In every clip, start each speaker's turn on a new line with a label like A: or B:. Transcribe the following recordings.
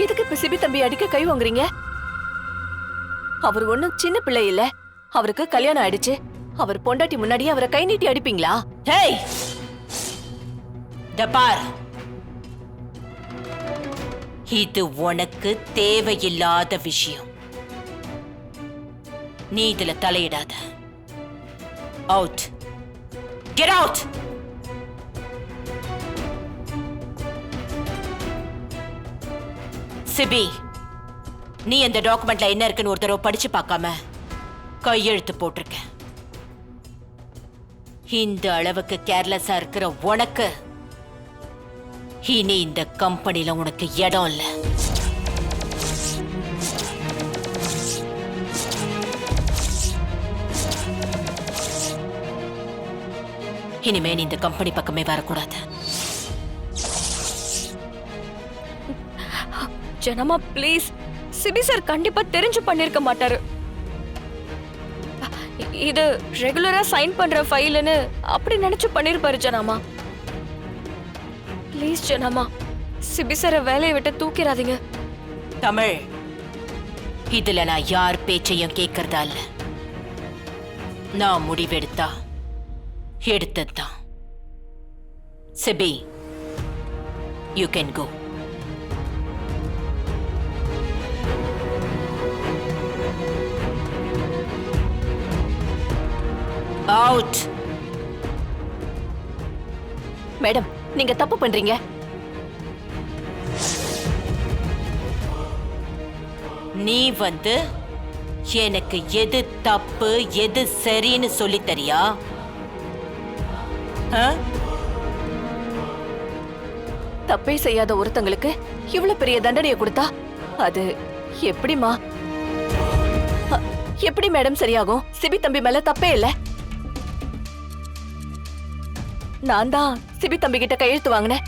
A: எதுக்கு இப்ப சிபி தம்பி அடிக்க கை வாங்குறீங்க? அவர் ஒண்ணும் சின்ன பிள்ளை இல்ல. அவருக்கு கல்யாணம் ஆயிடுச்சு. அவர் பொண்டாட்டி முன்னாடியே அவரை கை நீட்டி அடிப்பீங்களா?
B: ஹேய், பார், இது உனக்கு தேவையில்லாத விஷயம். நீ இதுல தலையிடாத. அவுட். Get out. சிபி, நீ அந்த டாக்குமெண்ட்ல என்ன இருக்குன்னு ஒரு தடவை படிச்சு பார்க்காம கையெழுத்து போட்டிருக்க. இந்த அளவுக்கு கேர்லெஸ்ஸா இருக்கிற உனக்கு இனி இந்த கம்பெனில உனக்கு இடம் இல்ல. இனிமே நீ இந்த கம்பெனி பக்கமே வரக்கூடாது.
A: ஜனமா ப்ளீஸ், சிபி சார் கண்டிப்பா தெரிஞ்சு பண்ணிருக்க மாட்டாரு. இது ரெகுலரா சைன் பண்ற ஃபைல்னு அப்படி நினைச்சு பண்ணிருப்பாரு ஜனாமா. ப்ளீஸ் ஜனாமா, சிபி சார வேலையை விட்டு தூக்கிடாதீங்க.
B: தமிழ், இதுல நான் யார் பேச்சையும் கேட்கறதா இல்ல. நான் முடிவெடுத்தா எடுத்ததுதான். Sibi, you can go. Out.
A: Madam, நீங்க தப்பு பண்றீங்க.
B: நீ வந்து எனக்கு எது தப்பு எது சரின்னு சொல்லி தரியா?
A: தப்பே செய்யாத ஒருத்தங்களுக்கு இவ்வளவு பெரிய தண்டனையை கொடுத்தா அது எப்படிமா? எப்படி மேடம் சரியாகும்? சிபி தம்பி மேல தப்பே இல்ல. நான் தான் சிபி தம்பி கிட்ட கையெழுத்து வாங்கினேன்.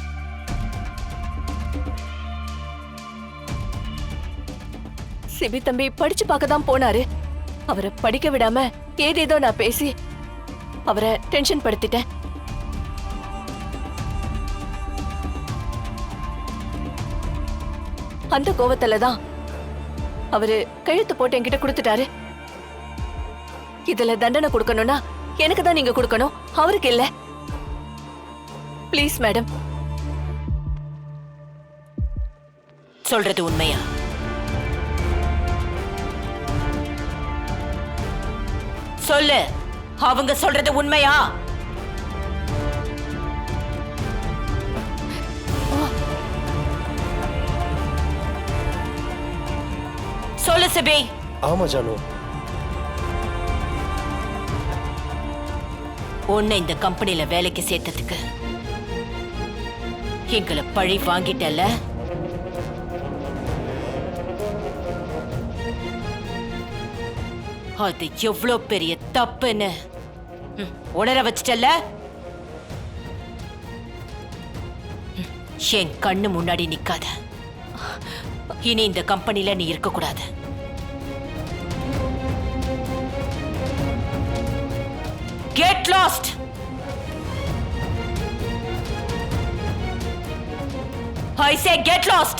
A: சிபி தம்பி படிச்சு பார்க்க தான் போனாரு. அவரை படிக்க விடாம ஏதேதோ நான் பேசி அவரை டென்ஷன் படுத்திட்டேன். அந்த கோவத்துல தான் அவரு கையெழுத்து போட்டு என்கிட்ட கொடுத்துட்டாரு. இதுல தண்டனை கொடுக்கணும்னா எனக்கு தான் நீங்க கொடுக்கணும், அவருக்கு இல்ல. Please madam.
B: சொல்றது உண்மையா? சொல்லு, அவங்க சொல்றது உண்மையா? சொல்லு சிபி.
C: ஆமா ஜானு.
B: உன்னை இந்த கம்பெனில வேலைக்கு சேர்த்ததுக்கு எங்களை பழி வாங்கிட்டல. அது எவ்வளவு பெரிய தப்புன்னு உணர வச்சிட்டல. என் கண்ணு முன்னாடி நிக்காத. இனி இந்த கம்பெனில நீ இருக்க கூடாது. Get lost! I say get lost!